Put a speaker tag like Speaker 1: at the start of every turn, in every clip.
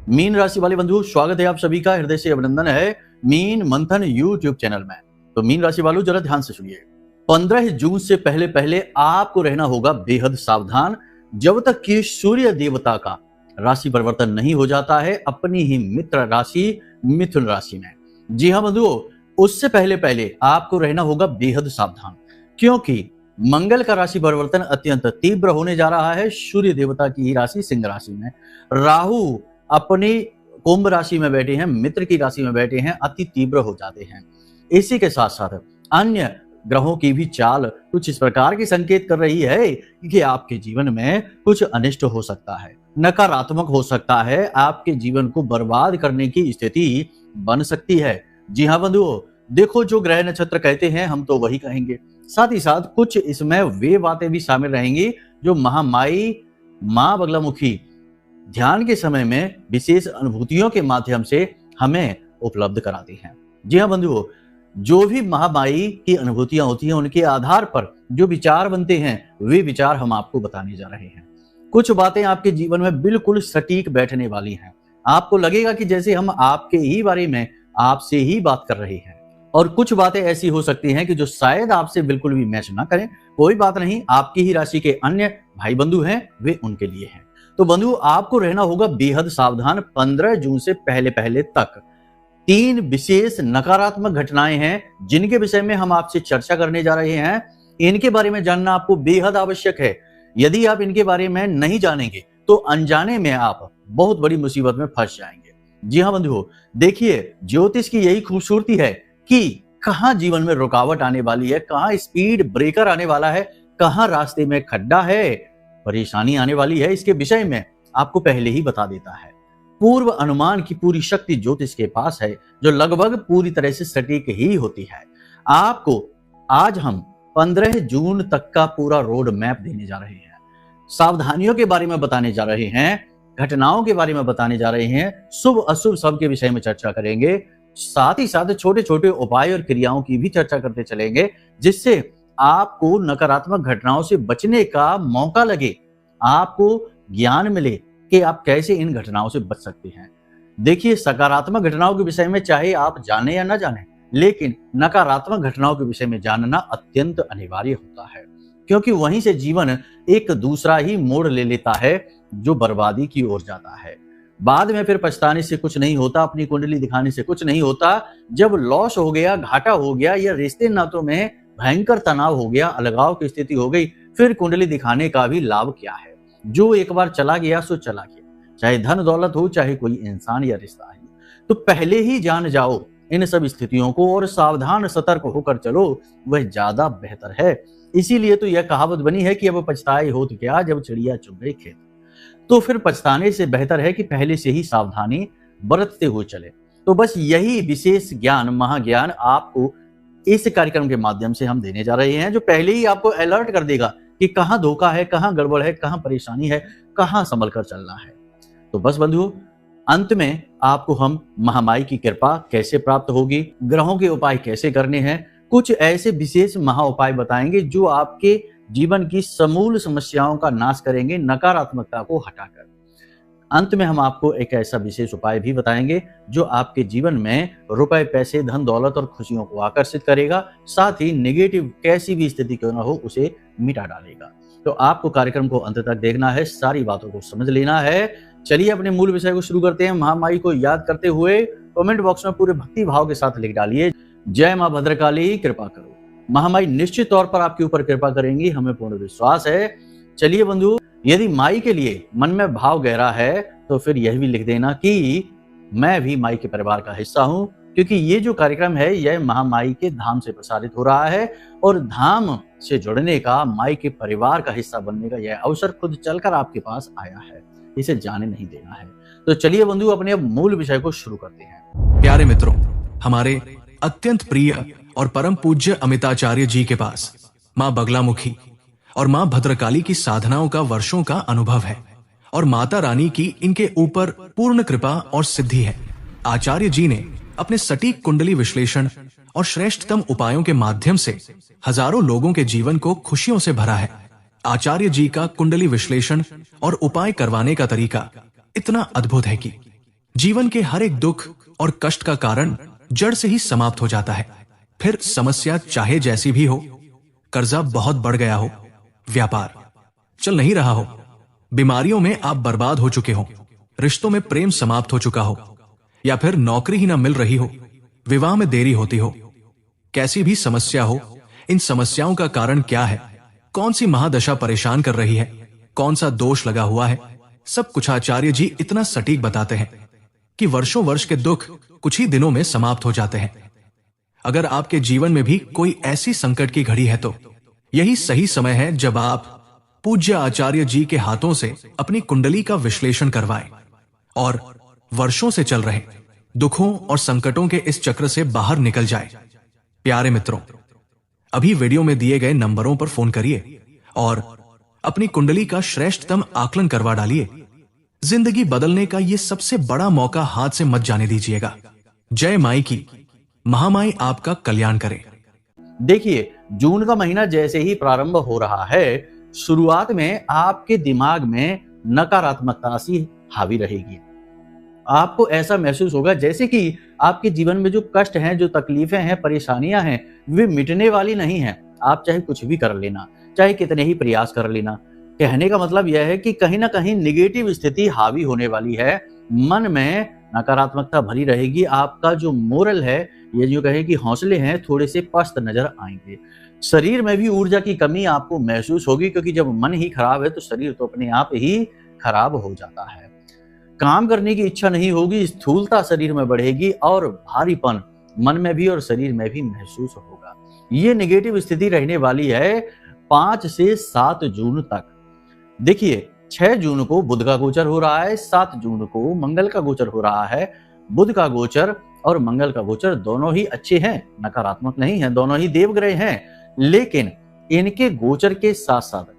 Speaker 1: Mean राशि वाले बंधु, स्वागत है आप सभी का, हृदय से अभिनंदन है मीन मंथन यूट्यूब चैनल में। तो मीन राशि वालों जरा ध्यान से सुनिए। 15 जून से पहले पहले आपको रहना होगा बेहद सावधान, जब तक कि सूर्य देवता का राशि परिवर्तन नहीं हो जाता है अपनी ही मित्र राशि मिथुन राशि में। जी हाँ बंधुओं, उससे पहले पहले आपको रहना होगा बेहद सावधान, क्योंकि मंगल का राशि परिवर्तन अत्यंत तीव्र होने जा रहा है सूर्य देवता की ही राशि सिंह राशि में। राहु अपनी कुंभ राशि में बैठे हैं, मित्र की राशि में बैठे हैं, अति तीव्र हो जाते हैं। इसी के साथ साथ अन्य ग्रहों की भी चाल कुछ इस प्रकार की संकेत कर रही है कि आपके जीवन में कुछ अनिष्ट हो सकता है, नकारात्मक हो सकता है, आपके जीवन को बर्बाद करने की स्थिति बन सकती है। जी हाँ बंधुओं, देखो जो ग्रह नक्षत्र कहते हैं हम तो वही कहेंगे। साथ ही साथ कुछ इसमें वे बातें भी शामिल रहेंगी जो महामाई मां बगलामुखी ध्यान के समय में विशेष अनुभूतियों के माध्यम से हमें उपलब्ध कराती हैं। जी हाँ बंधुओं, जो भी महामाई की अनुभूतियां होती हैं उनके आधार पर जो विचार बनते हैं वे विचार हम आपको बताने जा रहे हैं। कुछ बातें आपके जीवन में बिल्कुल सटीक बैठने वाली हैं। आपको लगेगा कि जैसे हम आपके ही बारे में आपसे ही बात कर रहे हैं। और कुछ बातें ऐसी हो सकती हैं कि जो शायद आपसे बिल्कुल भी मैच ना करें। कोई बात नहीं, आपकी ही राशि के अन्य भाई बंधु हैं, वे उनके लिए हैं। तो बंधु, आपको रहना होगा बेहद सावधान। 15 जून से पहले पहले तक 3 विशेष नकारात्मक घटनाएं हैं जिनके विषय में हम आपसे चर्चा करने जा रहे हैं। इनके बारे में जानना आपको बेहद आवश्यक है। यदि आप इनके बारे में नहीं जानेंगे तो अनजाने में आप बहुत बड़ी मुसीबत में फंस जाएंगे। जी हाँ बंधुओं, देखिए ज्योतिष की यही खूबसूरती है कि कहाँ जीवन में रुकावट आने वाली है, कहाँ स्पीड ब्रेकर आने वाला है, कहाँ रास्ते में खड्डा है, परेशानी आने वाली है, इसके विषय में आपको पहले ही बता देता है। पूर्व अनुमान की पूरी शक्ति ज्योतिष के पास है, जो लगभग पूरी तरह से सटीक ही होती है। आपको आज हम 15 जून तक का पूरा रोड मैप देने जा रहे हैं, सावधानियों के बारे में बताने जा रहे हैं, घटनाओं के बारे में बताने जा रहे हैं, शुभ अशुभ सब के विषय में चर्चा करेंगे। साथ ही साथ छोटे छोटे उपाय और क्रियाओं की भी चर्चा करते चलेंगे, जिससे आपको नकारात्मक घटनाओं से बचने का मौका लगे, आपको ज्ञान मिले कि आप कैसे इन घटनाओं से बच सकते हैं। देखिए, सकारात्मक घटनाओं के विषय में चाहे आप जाने या ना जाने, लेकिन नकारात्मक घटनाओं के विषय में जानना अत्यंत अनिवार्य होता है, क्योंकि वहीं से जीवन एक दूसरा ही मोड़ ले लेता है जो बर्बादी की ओर जाता है। बाद में फिर पछताने से कुछ नहीं होता, अपनी कुंडली दिखाने से कुछ नहीं होता। जब लॉस हो गया, घाटा हो गया या रिश्ते नातों में भयंकर तनाव हो गया, अलगाव की स्थिति हो गई, फिर कुंडली दिखाने का भी लाभ क्या है। जो एक बार चला गया सो चला गया, चाहे धन दौलत हो, चाहे कोई इंसान या रिश्ता है। तो पहले ही जान जाओ इन सब स्थितियों को और सावधान सतर्क होकर चलो, वह ज्यादा बेहतर है। इसीलिए तो यह कहावत बनी है कि अब पछताए होत क्या, जब चिड़िया चुग गई खेत। तो फिर पछताने से बेहतर है कि पहले से ही सावधानी बरतते हुए चले। तो बस यही विशेष ज्ञान, महाज्ञान आपको इस कार्यक्रम के माध्यम से हम देने जा रहे हैं, जो पहले ही आपको अलर्ट कर देगा कि कहाँ धोखा है, कहाँ गड़बड़ है, कहाँ परेशानी है, कहाँ संभल कर चलना है। तो बस बंधु, अंत में आपको हम महामाई की कृपा कैसे प्राप्त होगी, ग्रहों के उपाय कैसे करने हैं, कुछ ऐसे विशेष महा उपाय बताएंगे जो आपके जीवन की समूल समस्याओं का नाश करेंगे, नकारात्मकता को हटाकर। अंत में हम आपको एक ऐसा विशेष उपाय भी बताएंगे जो आपके जीवन में रुपए, पैसे, धन दौलत और खुशियों को आकर्षित करेगा, साथ ही नेगेटिव कैसी भी स्थिति क्यों ना हो उसे मिटा डालेगा। तो आपको कार्यक्रम को अंत तक देखना है, सारी बातों को समझ लेना है। चलिए अपने मूल विषय को शुरू करते हैं। महामाई को याद करते हुए कमेंट बॉक्स में पूरे भक्ति भाव के साथ लिख डालिए, जय मां भद्रकाली कृपा करो। महामाई निश्चित तौर पर आपके ऊपर कृपा करेंगी, हमें पूर्ण विश्वास है। चलिए बंधु, यदि माई के लिए मन में भाव गहरा है तो फिर यह भी लिख देना कि मैं भी माई के परिवार का हिस्सा हूं, क्योंकि ये जो कार्यक्रम है यह महामाई के धाम से प्रसारित हो रहा है और धाम से जुड़ने का, माई के परिवार का हिस्सा बनने का यह अवसर खुद चलकर आपके पास आया है, इसे जाने नहीं देना है। तो चलिए बंधु, अपने अब मूल विषय को शुरू करते हैं।
Speaker 2: प्यारे मित्रों, हमारे अत्यंत प्रिय और परम पूज्य अमिताचार्य जी के पास मां बगलामुखी और मां भद्रकाली की साधनाओं का वर्षों का अनुभव है और माता रानी की इनके ऊपर पूर्ण कृपा और सिद्धि है। आचार्य जी ने अपने सटीक कुंडली विश्लेषण और श्रेष्ठतम उपायों के माध्यम से हजारों लोगों के जीवन को खुशियों से भरा है। आचार्य जी का कुंडली विश्लेषण और उपाय करवाने का तरीका इतना अद्भुत है कि जीवन के हर एक दुख और कष्ट का कारण जड़ से ही समाप्त हो जाता है। फिर समस्या चाहे जैसी भी हो, कर्जा बहुत बढ़ गया हो, व्यापार चल नहीं रहा हो, बीमारियों में आप बर्बाद हो चुके हो, रिश्तों में प्रेम समाप्त हो चुका हो, या फिर नौकरी ही ना मिल रही हो, विवाह में देरी होती हो, कैसी भी समस्या हो, इन समस्याओं का कारण क्या है, कौन सी महादशा परेशान कर रही है, कौन सा दोष लगा हुआ है, सब कुछ आचार्य जी इतना सटीक बताते हैं कि वर्षों वर्ष के दुख कुछ ही दिनों में समाप्त हो जाते हैं। अगर आपके जीवन में भी कोई ऐसी संकट की घड़ी है तो यही सही समय है जब आप पूज्य आचार्य जी के हाथों से अपनी कुंडली का विश्लेषण करवाएं और वर्षों से चल रहे दुखों और संकटों के इस चक्र से बाहर निकल जाए। प्यारे मित्रों, अभी वीडियो में दिए गए नंबरों पर फोन करिए और अपनी कुंडली का श्रेष्ठतम आकलन करवा डालिए। जिंदगी बदलने का यह सबसे बड़ा मौका हाथ से मत जाने दीजिएगा। जय माई की, महामाई आपका कल्याण करे।
Speaker 1: देखिए, जून का महीना जैसे ही प्रारंभ हो रहा है, शुरुआत में आपके दिमाग में नकारात्मकता सी हावी रहेगी। आपको ऐसा महसूस होगा जैसे कि आपके जीवन में जो कष्ट हैं, जो तकलीफें हैं, परेशानियां हैं, वे मिटने वाली नहीं हैं। आप चाहे कुछ भी कर लेना, चाहे कितने ही प्रयास कर लेना। कहने का मतलब यह है कि कहीं ना कहीं निगेटिव स्थिति हावी होने वाली है, मन में नकारात्मकता भरी रहेगी। आपका जो मोरल है, ये जो कहे कि हौसले हैं, थोड़े से पस्त नजर आएंगे। शरीर में भी ऊर्जा की कमी आपको महसूस होगी, क्योंकि जब मन ही खराब है तो शरीर तो अपने आप ही खराब हो जाता है। काम करने की इच्छा नहीं होगी, स्थूलता शरीर में बढ़ेगी और भारीपन मन में भी और शरीर में भी महसूस होगा। ये नेगेटिव स्थिति रहने वाली है 5 से 7 जून तक। देखिए, 6 जून को बुध का गोचर हो रहा है, 7 जून को मंगल का गोचर हो रहा है। बुध का गोचर और मंगल का गोचर दोनों ही अच्छे हैं, नकारात्मक नहीं है, दोनों ही देवग्रह हैं। लेकिन इनके गोचर के साथ साथ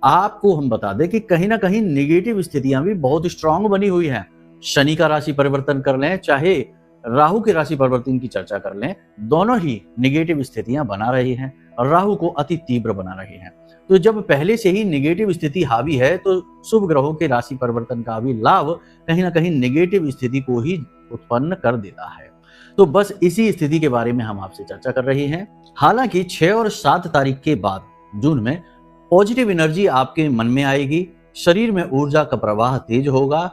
Speaker 1: आपको हम बता दें कि कहीं ना कहीं निगेटिव स्थितियां भी बहुत स्ट्रांग बनी हुई हैं। शनि का राशि परिवर्तन कर लें, चाहे राहु की राशि परिवर्तन की चर्चा कर लें, दोनों ही निगेटिव स्थितियां बना रही हैं और राहु को अति तीव्र बना रही हैं। तो जब पहले से ही निगेटिव स्थिति हावी है तो शुभ ग्रहों के राशि परिवर्तन का भी लाभ कहीं ना कहीं निगेटिव स्थिति को ही उत्पन्न कर देता है। तो बस इसी स्थिति के बारे में हम आपसे चर्चा कर रहे हैं। हालांकि 6 और 7 तारीख के बाद जून में पॉजिटिव एनर्जी आपके मन में आएगी, शरीर में ऊर्जा का प्रवाह तेज होगा,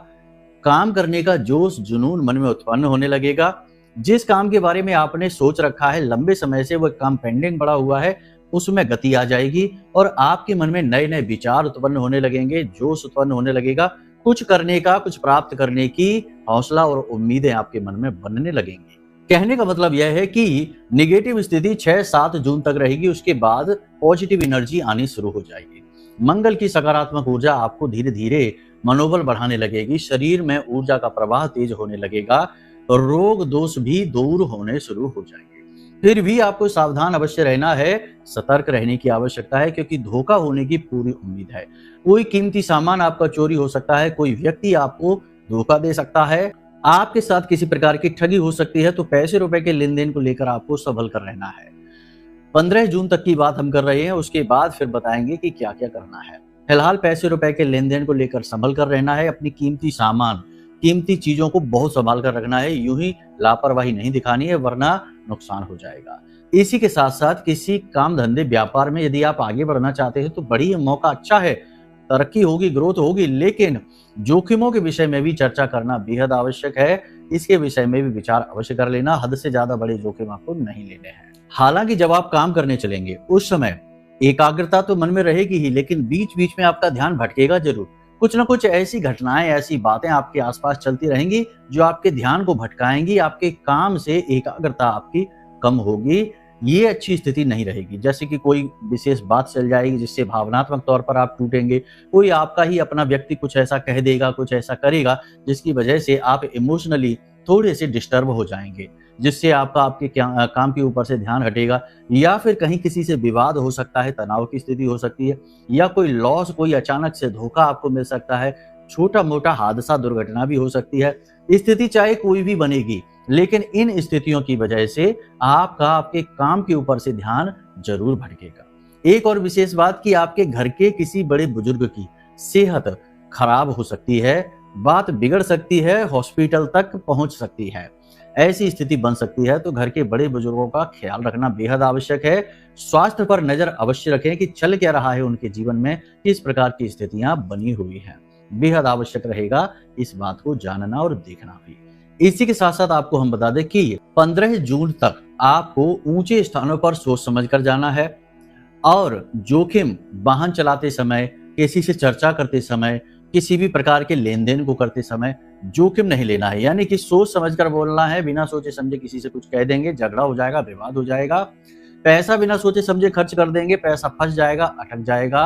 Speaker 1: काम करने का जोश जुनून मन में उत्पन्न होने लगेगा। जिस काम के बारे में आपने सोच रखा है, लंबे समय से वह काम पेंडिंग पड़ा हुआ है, उसमें गति आ जाएगी और आपके मन में नए नए विचार उत्पन्न होने लगेंगे, जोश उत्पन्न होने लगेगा। कुछ करने का, कुछ प्राप्त करने की हौसला और उम्मीदें आपके मन में बनने लगेंगी। कहने का मतलब यह है कि निगेटिव स्थिति 6-7 जून तक रहेगी, उसके बाद पॉजिटिव एनर्जी आनी शुरू हो जाएगी। मंगल की सकारात्मक ऊर्जा आपको धीरे धीरे मनोबल बढ़ाने लगेगी, शरीर में ऊर्जा का प्रवाह तेज होने लगेगा, रोग दोष भी दूर होने शुरू हो जाएंगे। फिर भी आपको सावधान अवश्य रहना है, सतर्क रहने की आवश्यकता है, क्योंकि धोखा होने की पूरी उम्मीद है। कोई कीमती सामान आपका चोरी हो सकता है, कोई व्यक्ति आपको धोखा दे सकता है, आपके साथ किसी प्रकार की ठगी हो सकती है। तो पैसे रुपए के लेन देन को लेकर आपको संभल कर रहना है। 15 जून तक की बात हम कर रहे हैं, उसके बाद फिर बताएंगे कि क्या क्या करना है। फिलहाल पैसे रुपए के लेन देन को लेकर संभल कर रहना है, अपनी कीमती सामान, कीमती चीजों को बहुत संभाल कर रखना है, यूं ही लापरवाही नहीं दिखानी है वरना नुकसान हो जाएगा। इसी के साथ साथ किसी काम धंधे व्यापार में यदि आप आगे बढ़ना चाहते हैं तो बढ़िया मौका अच्छा है, तरक्की होगी, ग्रोथ होगी, लेकिन जोखिमों के विषय में भी चर्चा करना बेहद आवश्यक है। इसके विषय में भी विचार अवश्य कर लेना, हद से ज्यादा बड़े जोखिम आपको नहीं लेने हैं। हालांकि जब आप काम करने चलेंगे उस समय एकाग्रता तो मन में रहेगी ही, लेकिन बीच बीच में आपका ध्यान भटकेगा जरूर। कुछ ना कुछ ऐसी घटनाएं, ऐसी बातें आपके आसपास चलती रहेंगी जो आपके ध्यान को भटकाएंगी, आपके काम से एकाग्रता आपकी कम होगी। ये अच्छी स्थिति नहीं रहेगी। जैसे कि कोई विशेष बात चल जाएगी जिससे भावनात्मक तौर पर आप टूटेंगे, कोई आपका ही अपना व्यक्ति कुछ ऐसा कह देगा, कुछ ऐसा करेगा जिसकी वजह से आप इमोशनली थोड़े से डिस्टर्ब हो जाएंगे, जिससे आपके काम के ऊपर से ध्यान हटेगा, या फिर कहीं किसी से विवाद हो सकता है, तनाव की स्थिति हो सकती है, या कोई लॉस, कोई अचानक से धोखा आपको मिल सकता है, छोटा मोटा हादसा, दुर्घटना भी हो सकती है। स्थिति चाहे कोई भी बनेगी, लेकिन इन स्थितियों की वजह से आपके काम के ऊपर से ध्यान जरूर भटकेगा। एक और विशेष बात कि आपके घर के किसी बड़े बुजुर्ग की सेहत खराब हो सकती है, बात बिगड़ सकती है, हॉस्पिटल तक पहुंच सकती है। ऐसी स्थिति बन सकती है तो घर के बड़े बुजुर्गों का ख्याल रखना बेहद आवश्यक है। स्वास्थ्य पर नजर अवश्य रखें कि चल क्या रहा है उनके जीवन में, किस प्रकार की स्थितियां बनी हुई हैं। बेहद आवश्यक रहेगा इस बात को जानना और देखना भी। इसी के साथ साथ आपको हम बता दें कि 15 जून तक आपको ऊंचे स्थानों पर सोच समझ कर जाना है और जोखिम वाहन चलाते समय, किसी से चर्चा करते समय, किसी भी प्रकार के लेन देन को करते समय जोखिम नहीं लेना है। यानी कि सोच समझकर बोलना है, बिना सोचे समझे किसी से कुछ कह देंगे, झगड़ा हो जाएगा, विवाद हो जाएगा। पैसा बिना सोचे समझे खर्च कर देंगे, पैसा फंस जाएगा, अटक जाएगा।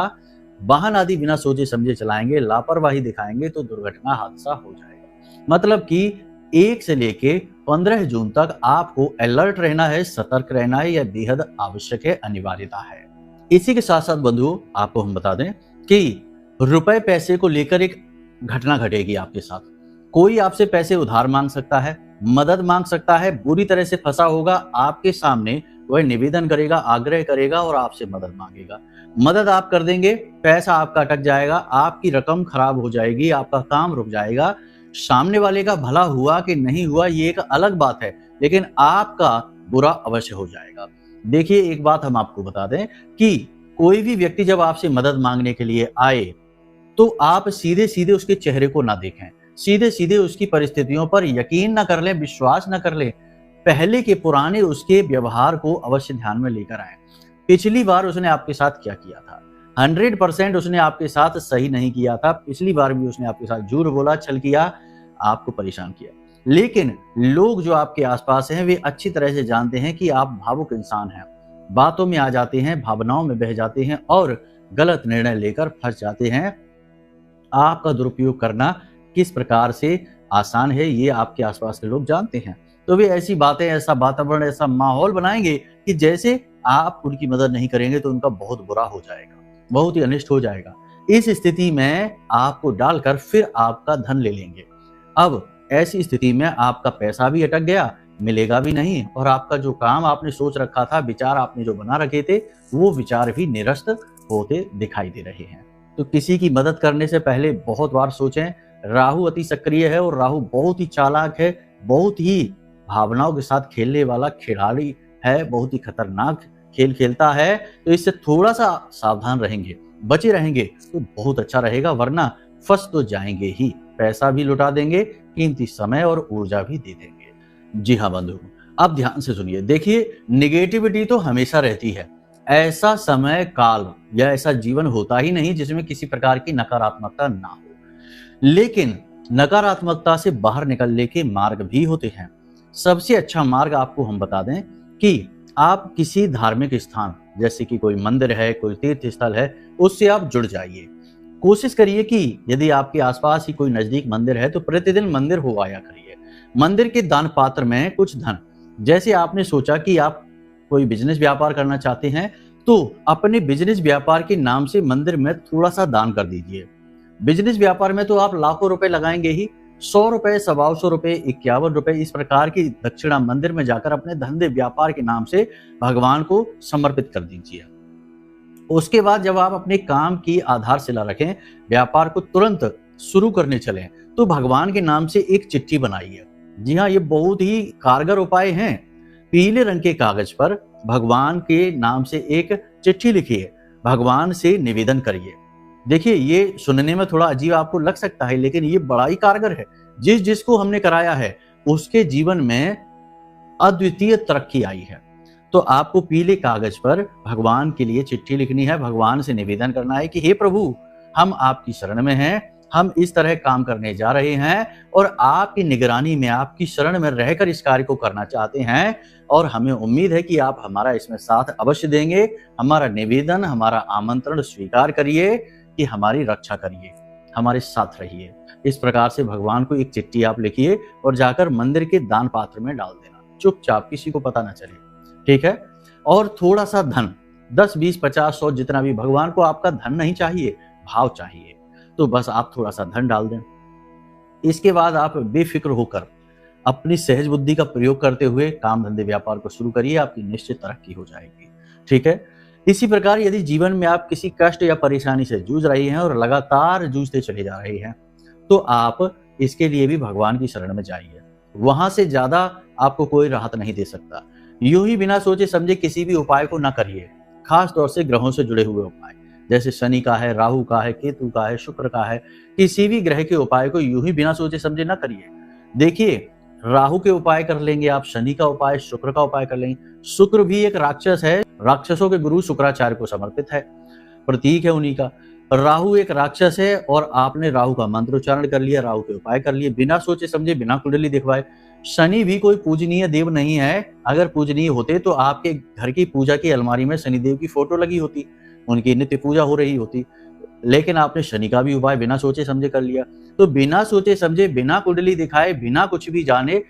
Speaker 1: वाहन आदि बिना सोचे समझे चलाएंगे, लापरवाही दिखाएंगे तो दुर्घटना, हादसा हो जाएगा। मतलब कि 1 से लेके 15 जून तक आपको अलर्ट रहना है, सतर्क रहना है, यह बेहद आवश्यक है, अनिवार्यता है। इसी के साथ साथ बंधुओं आपको हम बता दें कि रुपए पैसे को लेकर एक घटना घटेगी आपके साथ। कोई आपसे पैसे उधार मांग सकता है, मदद मांग सकता है, बुरी तरह से फंसा होगा आपके सामने, वह निवेदन करेगा, आग्रह करेगा और आपसे मदद मांगेगा। मदद आप कर देंगे, पैसा आपका अटक जाएगा, आपकी रकम खराब हो जाएगी, आपका काम रुक जाएगा। सामने वाले का भला हुआ कि नहीं हुआ ये एक अलग बात है, लेकिन आपका बुरा अवश्य हो जाएगा। देखिए, एक बात हम आपको बता दें कि कोई भी व्यक्ति जब आपसे मदद मांगने के लिए आए तो आप सीधे सीधे उसके चेहरे को ना देखें, सीधे सीधे उसकी परिस्थितियों पर यकीन ना कर लें, विश्वास ना कर लें। पहले के पुराने उसके व्यवहार को अवश्य ध्यान में लेकर आए। पिछली बार उसने आपके साथ क्या किया था, 100% उसने आपके साथ सही नहीं किया था। पिछली बार भी उसने आपके साथ झूठ बोला, छल किया, आपको परेशान किया। लेकिन लोग जो आपके आसपास हैं वे अच्छी तरह से जानते हैं कि आप भावुक इंसान हैं, बातों में आ जाते हैं, भावनाओं में बह जाते हैं और गलत निर्णय लेकर फंस जाते हैं। आपका दुरुपयोग करना किस प्रकार से आसान है ये आपके आसपास के लोग जानते हैं। तो वे ऐसी बातें, ऐसा वातावरण, ऐसा माहौल बनाएंगे कि जैसे आप उनकी मदद नहीं करेंगे तो उनका बहुत बुरा हो जाएगा, बहुत ही अनिष्ट हो जाएगा। इस स्थिति में आपको डालकर फिर आपका धन ले लेंगे। अब ऐसी स्थिति में आपका पैसा भी अटक गया, मिलेगा भी नहीं, और आपका जो काम आपने सोच रखा था, विचार आपने जो बना रखे थे, वो विचार भी निरस्त होते दिखाई दे रहे हैं। तो किसी की मदद करने से पहले बहुत बार सोचें। राहु अति सक्रिय है और राहु बहुत ही चालाक है, बहुत ही भावनाओं के साथ खेलने वाला खिलाड़ी है, बहुत ही खतरनाक खेल खेलता है। तो इससे थोड़ा सा सावधान रहेंगे, बचे रहेंगे तो बहुत अच्छा रहेगा, वरना फंस तो जाएंगे ही, पैसा भी लुटा देंगे, कीमती समय और ऊर्जा भी दे देंगे। जी हाँ बंधु, अब ध्यान से सुनिए। देखिए, निगेटिविटी तो हमेशा रहती है। ऐसा समय काल या ऐसा जीवन होता ही नहीं जिसमें किसी प्रकार की नकारात्मकता ना हो, लेकिन नकारात्मकता से बाहर निकलने के मार्ग भी होते हैं। सबसे अच्छा मार्ग आपको हम बता दें कि आप किसी धार्मिक स्थान, जैसे कि कोई मंदिर है, कोई तीर्थ स्थल है, उससे आप जुड़ जाइए। कोशिश करिए कि यदि आपके आसपास ही कोई नजदीक मंदिर है तो प्रतिदिन मंदिर हो आया करिए। मंदिर के दान पात्र में कुछ धन, जैसे आपने सोचा कि आप कोई बिजनेस व्यापार करना चाहते हैं तो अपने बिजनेस व्यापार के नाम से मंदिर में थोड़ा सा दान कर दीजिए। बिजनेस व्यापार में तो आप लाखों रुपए लगाएंगे ही, 100 रुपए, 125 रुपए, 51 रुपए, इस प्रकार की दक्षिणा मंदिर में जाकर अपने धंधे व्यापार के नाम से भगवान को समर्पित कर दीजिए। उसके बाद जब आप अपने काम की आधारशिला रखें, व्यापार को तुरंत शुरू करने चलें, तो भगवान के नाम से एक चिट्ठी बनाइए। जी हाँ, ये बहुत ही कारगर उपाय हैं। पीले रंग के कागज पर भगवान के नाम से एक चिट्ठी लिखिए, भगवान से निवेदन करिए। देखिए, ये सुनने में थोड़ा अजीब आपको लग सकता है, लेकिन ये बड़ा ही कारगर है। जिसको हमने कराया है उसके जीवन में अद्वितीय तरक्की आई है। तो आपको पीले कागज पर भगवान के लिए चिट्ठी लिखनी है, भगवान से निवेदन करना है कि हे प्रभु, हम आपकी शरण में हैं, हम इस तरह काम करने जा रहे हैं और आपकी निगरानी में, आपकी शरण में रहकर इस कार्य को करना चाहते हैं और हमें उम्मीद है कि आप हमारा इसमें साथ अवश्य देंगे। हमारा निवेदन, हमारा आमंत्रण स्वीकार करिए कि हमारी रक्षा करिए, हमारे साथ रहिए। इस प्रकार से भगवान को एक चिट्ठी आप लिखिए और जाकर मंदिर के दान पात्र में डाल देना, चुपचाप, किसी को पता ना चले, ठीक है। और थोड़ा सा धन, 10, 20, 50, 100, जितना भी, भगवान को आपका धन नहीं चाहिए, भाव चाहिए, तो बस आप थोड़ा सा धन डाल दें। इसके बाद आप बेफिक्र होकर अपनी सहज बुद्धि का प्रयोग करते हुए काम धंधे व्यापार को शुरू करिए, आपकी निश्चित तरक्की हो जाएगी, ठीक है। इसी प्रकार यदि जीवन में आप किसी कष्ट या परेशानी से जूझ रहे हैं और लगातार जूझते चले जा रहे हैं, तो आप इसके लिए भी भगवान की शरण में जाइए। वहां से ज्यादा आपको कोई राहत नहीं दे सकता। यूं ही बिना सोचे समझे किसी भी उपाय को ना करिए, खास तौर से ग्रहों से जुड़े हुए उपाय, जैसे शनि का है, राहु का है, केतु का है, शुक्र का है। किसी भी ग्रह के उपाय को यूं ही बिना सोचे समझे ना करिए। देखिए, राहु के उपाय कर लेंगे आप, शनि का उपाय, शुक्र का उपाय कर लेंगे। शुक्र भी एक राक्षस है, राक्षसों के गुरु शुक्राचार्य को समर्पित है, प्रतीक है उन्हीं का। राहु एक राक्षस है और आपने राहु का मंत्र उच्चारण कर लिया, राहु के उपाय कर लिए, बिना सोचे समझे, बिना कुंडली दिखवाए। शनि भी कोई पूजनीय देव नहीं है। अगर पूजनीय होते तो आपके घर की पूजा की अलमारी में शनिदेव की फोटो लगी होती, उनकी नित्य पूजा हो रही होती। लेकिन आपने शनि का भी उपाय बिना सोचे समझे कर लिया। तो बिना सोचे समझे, बिना कुंडली दिखाए, बिना कुछ भी जाने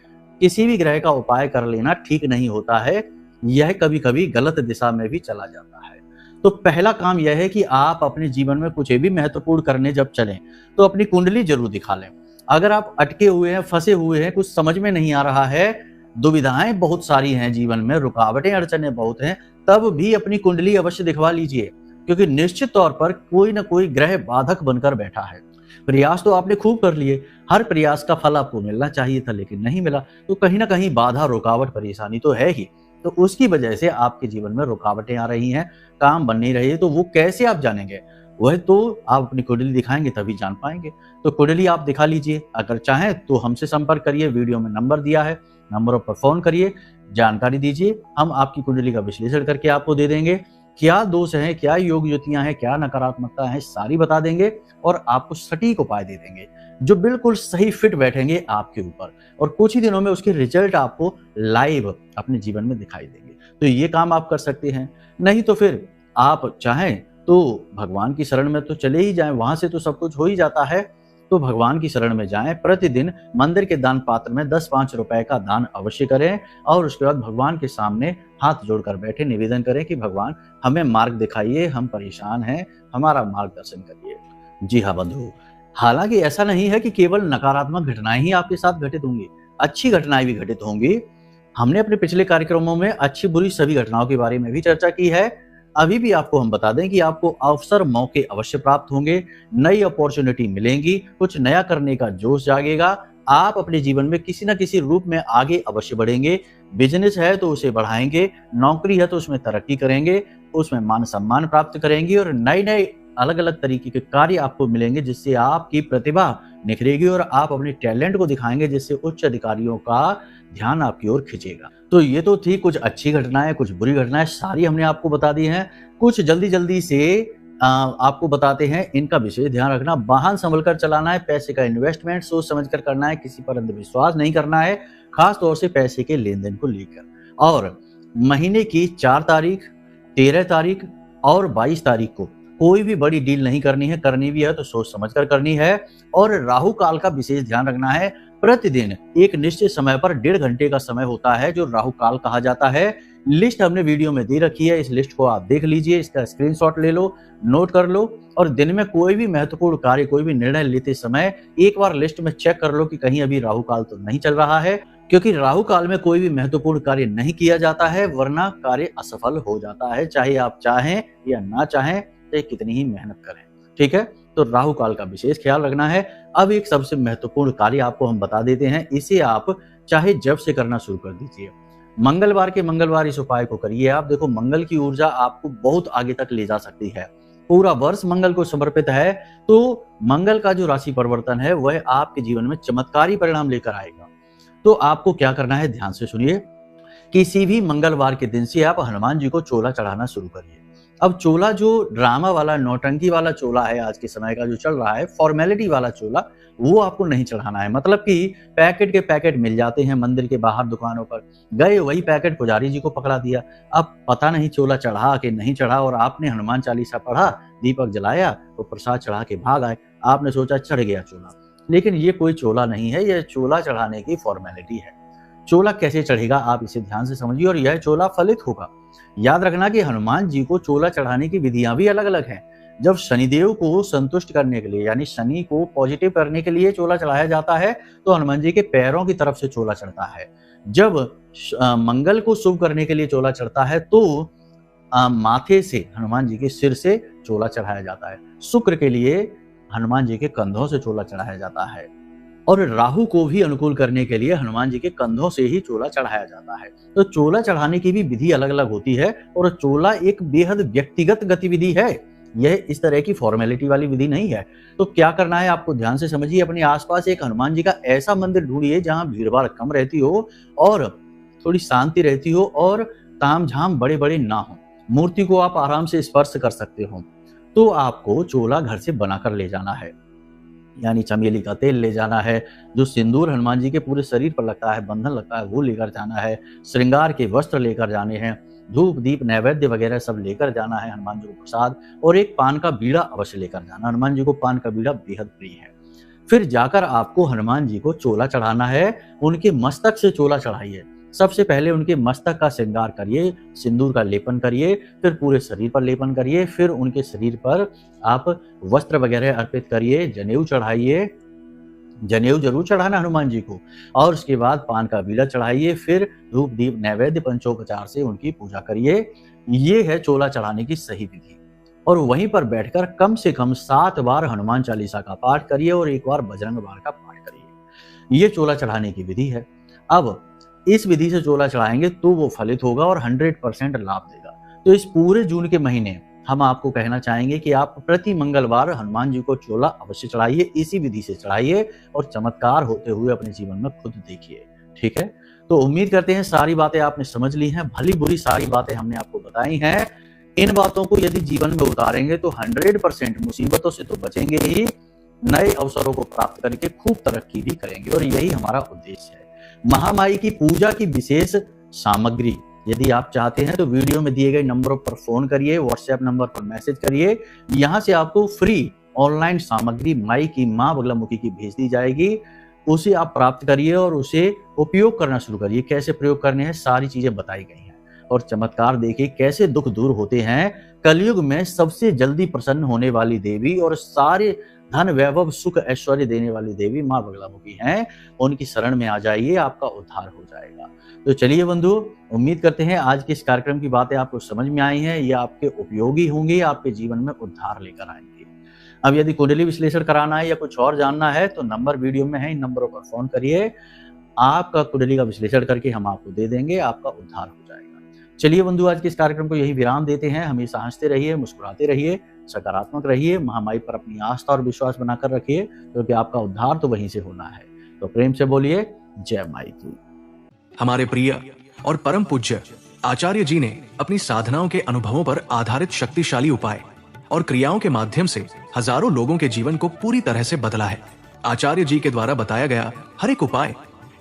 Speaker 1: किसी भी ग्रह का उपाय कर लेना ठीक नहीं होता है। यह कभी कभी गलत दिशा में भी चला जाता है। तो पहला काम यह है कि आप अपने जीवन में कुछ भी महत्वपूर्ण करने जब चलें तो अपनी कुंडली जरूर दिखा लें। अगर आप अटके हुए हैं, फंसे हुए हैं, कुछ समझ में नहीं आ रहा है, दुविधाएं बहुत सारी हैं जीवन में, रुकावटें अड़चने बहुत हैं, तब भी अपनी कुंडली अवश्य दिखवा लीजिए, क्योंकि निश्चित तौर पर कोई ना कोई ग्रह बाधक बनकर बैठा है। प्रयास तो आपने खूब कर लिए, हर प्रयास का फल आपको मिलना चाहिए था लेकिन नहीं मिला, तो कहीं ना कहीं बाधा, रुकावट, परेशानी तो है ही। तो उसकी वजह से आपके जीवन में रुकावटें आ रही हैं, काम बन नहीं रही है। तो वो कैसे आप जानेंगे? वह तो आप अपनी कुंडली दिखाएंगे तभी जान पाएंगे। तो कुंडली आप दिखा लीजिए। अगर चाहें तो हमसे संपर्क करिए, वीडियो में नंबर दिया है, नंबरों पर फोन करिए, जानकारी दीजिए। हम आपकी कुंडली का विश्लेषण करके आपको दे देंगे। क्या दोष हैं, क्या योग युतियां हैं, क्या नकारात्मकता है, सारी बता देंगे और आपको सटीक उपाय दे देंगे जो बिल्कुल सही फिट बैठेंगे आपके ऊपर, और कुछ ही दिनों में उसके रिजल्ट आपको लाइव अपने जीवन में दिखाई देंगे। तो ये काम आप कर सकते हैं। नहीं तो फिर आप चाहें तो भगवान की शरण में तो चले ही जाएं, वहां से तो सब कुछ हो ही जाता है। तो भगवान की शरण में जाएं, प्रतिदिन मंदिर के दान पात्र में 10-5 रुपए का दान अवश्य करें और उसके बाद भगवान के सामने हाथ जोड़कर बैठे निवेदन करें कि भगवान हमें मार्ग दिखाइए, हम परेशान हैं, हमारा मार्गदर्शन करिए। जी हाँ बंधु, हालांकि ऐसा नहीं है कि केवल नकारात्मक घटनाएं ही आपके साथ घटित होंगी, अच्छी घटनाएं भी घटित होंगी। हमने अपने पिछले कार्यक्रमों में अच्छी बुरी सभी घटनाओं के बारे में भी चर्चा की है। अभी भी आपको हम बता दें कि आपको अवसर, मौके अवश्य प्राप्त होंगे, नई अपॉर्चुनिटी मिलेंगी, कुछ नया करने का जोश जागेगा। आप अपने जीवन में किसी न किसी रूप में आगे अवश्य बढ़ेंगे। बिजनेस है तो उसे बढ़ाएंगे, नौकरी है तो उसमें तरक्की करेंगे, उसमें मान सम्मान प्राप्त करेंगे और नए नए अलग अलग तरीके के कार्य आपको मिलेंगे जिससे आपकी प्रतिभा निखरेगी और आप अपने टैलेंट को दिखाएंगे, जिससे उच्च अधिकारियों का ध्यान आपकी ओर खींचेगा। तो ये तो थी कुछ अच्छी घटनाएं, कुछ बुरी घटनाएं, सारी हमने आपको बता दी हैं। कुछ जल्दी जल्दी से आपको बताते हैं, इनका विशेष ध्यान रखना। वाहन संभल कर चलाना है, पैसे का इन्वेस्टमेंट सोच समझ कर करना है, किसी पर अंधविश्वास नहीं करना है, खास तौर से पैसे के लेन देन को लेकर। और महीने की 4 तारीख, 13 तारीख और 22 तारीख को कोई भी बड़ी डील नहीं करनी है, करनी भी है तो सोच समझ कर करनी है। और राहु काल का विशेष ध्यान रखना है। प्रतिदिन एक निश्चित समय पर 1.5 घंटे का समय होता है जो राहु काल कहा जाता है। लिस्ट हमने वीडियो में दे रखी है, इस लिस्ट को आप देख लीजिए, इसका स्क्रीनशॉट ले लो, नोट कर लो और दिन में कोई भी महत्वपूर्ण कार्य, कोई भी निर्णय लेते समय एक बार लिस्ट में चेक कर लो कि कहीं अभी राहु काल तो नहीं चल रहा है, क्योंकि राहु काल में कोई भी महत्वपूर्ण कार्य नहीं किया जाता है, वरना कार्य असफल हो जाता है, चाहे आप चाहें या ना चाहें, चाहे कितनी ही मेहनत करें। ठीक है, तो राहु काल का विशेष ख्याल रखना है। अब एक सबसे महत्वपूर्ण कार्य आपको हम बता देते हैं, इसे आप चाहे जब से करना शुरू कर दीजिए। मंगलवार के मंगलवार इस उपाय को करिए। आप देखो, मंगल की ऊर्जा आपको बहुत आगे तक ले जा सकती है। पूरा वर्ष मंगल को समर्पित है, तो मंगल का जो राशि परिवर्तन है वह आपके जीवन में चमत्कारी परिणाम लेकर आएगा। तो आपको क्या करना है, ध्यान से सुनिए। किसी भी मंगलवार के दिन से आप हनुमान जी को चोला चढ़ाना शुरू करिए। अब चोला जो ड्रामा वाला, नौटंकी वाला चोला है आज के समय का जो चल रहा है, फॉर्मेलिटी वाला चोला, वो आपको नहीं चढ़ाना है। मतलब कि पैकेट के पैकेट मिल जाते हैं मंदिर के बाहर दुकानों पर, गए वही पैकेट पुजारी जी को पकड़ा दिया। अब पता नहीं चोला चढ़ा कि नहीं चढ़ा, और आपने हनुमान चालीसा पढ़ा, दीपक जलाया और प्रसाद चढ़ा के भाग आए। आपने सोचा चढ़ गया चोला, लेकिन ये कोई चोला नहीं है, यह चोला चढ़ाने की फॉर्मेलिटी है। चोला कैसे चढ़ेगा आप इसे ध्यान से समझिए और यह चोला फलित होगा। याद रखना कि हनुमान जी को चोला चढ़ाने की विधियां भी अलग अलग हैं। जब शनिदेव को संतुष्ट करने के लिए, यानी शनि को पॉजिटिव करने के लिए चोला चढ़ाया जाता है, तो हनुमान जी के पैरों की तरफ से चोला चढ़ता है। जब मंगल को शुभ करने के लिए चोला चढ़ता है, तो माथे से, हनुमान जी के सिर से चोला चढ़ाया जाता है। शुक्र के लिए हनुमान जी के कंधों से चोला चढ़ाया जाता है। और राहु को भी अनुकूल करने के लिए हनुमान जी के कंधों से ही चोला चढ़ाया जाता है। तो चोला चढ़ाने की भी विधि अलग अलग होती है और चोला एक बेहद व्यक्तिगत गतिविधि है। यह इस तरह की फॉर्मेलिटी वाली विधि नहीं है। तो क्या करना है आपको ध्यान से समझिए। अपने आसपास एक हनुमान जी का ऐसा मंदिर ढूंढिए जहां भीड़ भाड़ कम रहती हो और थोड़ी शांति रहती हो और तामझाम बड़े बड़े ना हो। मूर्ति को आप आराम से स्पर्श कर सकते हो। तो आपको चोला घर से बनाकर ले जाना है, यानी चमेली का तेल ले जाना है, जो सिंदूर हनुमान जी के पूरे शरीर पर लगता है, बंधन लगता है, वो लेकर जाना है, श्रृंगार के वस्त्र लेकर जाने हैं, धूप दीप नैवेद्य वगैरह सब लेकर जाना है हनुमान जी को प्रसाद, और एक पान का बीड़ा अवश्य लेकर जाना। हनुमान जी को पान का बीड़ा बेहद प्रिय है। फिर जाकर आपको हनुमान जी को चोला चढ़ाना है। उनके मस्तक से चोला चढ़ाइए। सबसे पहले उनके मस्तक का श्रृंगार करिए, सिंदूर का लेपन करिए, फिर पूरे शरीर पर लेपन करिए, फिर उनके शरीर पर आप वस्त्र वगैरह अर्पित करिए, जनेऊ चढ़ाइए, जनेऊ जरूर चढ़ाना हनुमान जी को, और उसके बाद पान का बीड़ा चढ़ाइए, फिर धूप दीप नैवेद्य पंचोपचार से उनकी पूजा करिए। ये है चोला चढ़ाने की सही विधि। और वहीं पर बैठकर कम से कम 7 बार हनुमान चालीसा का पाठ करिए और 1 बार बजरंग बाण का पाठ करिए। ये चोला चढ़ाने की विधि है। अब इस विधि से चोला चढ़ाएंगे तो वो फलित होगा और 100% लाभ देगा। तो इस पूरे जून के महीने हम आपको कहना चाहेंगे कि आप प्रति मंगलवार हनुमान जी को चोला अवश्य चढ़ाइए, इसी विधि से चढ़ाइए और चमत्कार होते हुए अपने जीवन में खुद देखिए। ठीक है, तो उम्मीद करते हैं सारी बातें आपने समझ ली हैं, भली बुरी सारी बातें हमने आपको बताई हैं। इन बातों को यदि जीवन में उतारेंगे तो 100% मुसीबतों से तो बचेंगे ही, नए अवसरों को प्राप्त करके खूब तरक्की भी करेंगे, और यही हमारा उद्देश्य है। महामाई की पूजा की विशेष सामग्री यदि आप चाहते हैं तो वीडियो में दिए गए नंबरों पर फोन करिए, व्हाट्सएप नंबर पर मैसेज करिए। यहां से आपको फ्री ऑनलाइन सामग्री माई की मां बगलामुखी की भेज दी जाएगी। उसे आप प्राप्त करिए और उसे उपयोग करना शुरू करिए। कैसे प्रयोग करने हैं सारी चीजें बताई गई हैं, और चमत्कार देखिए कैसे दुख दूर होते हैं। कलयुग में सबसे जल्दी प्रसन्न होने वाली देवी और सारे धन वैभव सुख ऐश्वर्य देने वाली देवी मां बगलामुखी हैं। उनकी शरण में आ जाइए, आपका उद्धार हो जाएगा। तो चलिए बंधु, उम्मीद करते हैं आज के इस कार्यक्रम की बातें आपको समझ में आई हैं, ये आपके उपयोगी होंगी, आपके जीवन में उद्धार लेकर आएंगे। अब यदि कुंडली विश्लेषण कराना है या कुछ और जानना है तो नंबर वीडियो में है, इन नंबरों पर फोन करिए। आपका कुंडली का विश्लेषण करके हम आपको दे देंगे, आपका उद्धार हो जाएगा। चलिए बंधु, आज के इस कार्यक्रम को यही विराम देते हैं। हमेशा हंसते रहिए, मुस्कुराते रहिए, सकारात्मक रहिए, महामाई पर अपनी आस्था और विश्वास बनाकर रखिए, क्योंकि आपका उद्धार तो वहीं से होना है। तो प्रेम से बोलिए जय माई की।
Speaker 2: हमारे प्रिय और परम पूज्य आचार्य जी ने अपनी साधनाओं के अनुभवों पर आधारित शक्तिशाली उपाय और क्रियाओं के माध्यम से हजारों लोगों के जीवन को पूरी तरह से बदला है। आचार्य जी के द्वारा बताया गया हर एक उपाय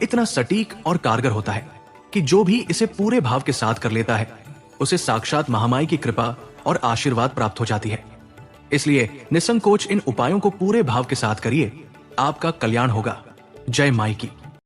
Speaker 2: इतना सटीक और कारगर होता है कि जो भी इसे पूरे भाव के साथ कर लेता है उसे साक्षात महामाई की कृपा और आशीर्वाद प्राप्त हो जाती है। इसलिए निसंकोच इन उपायों को पूरे भाव के साथ करिए, आपका कल्याण होगा। जय माई की।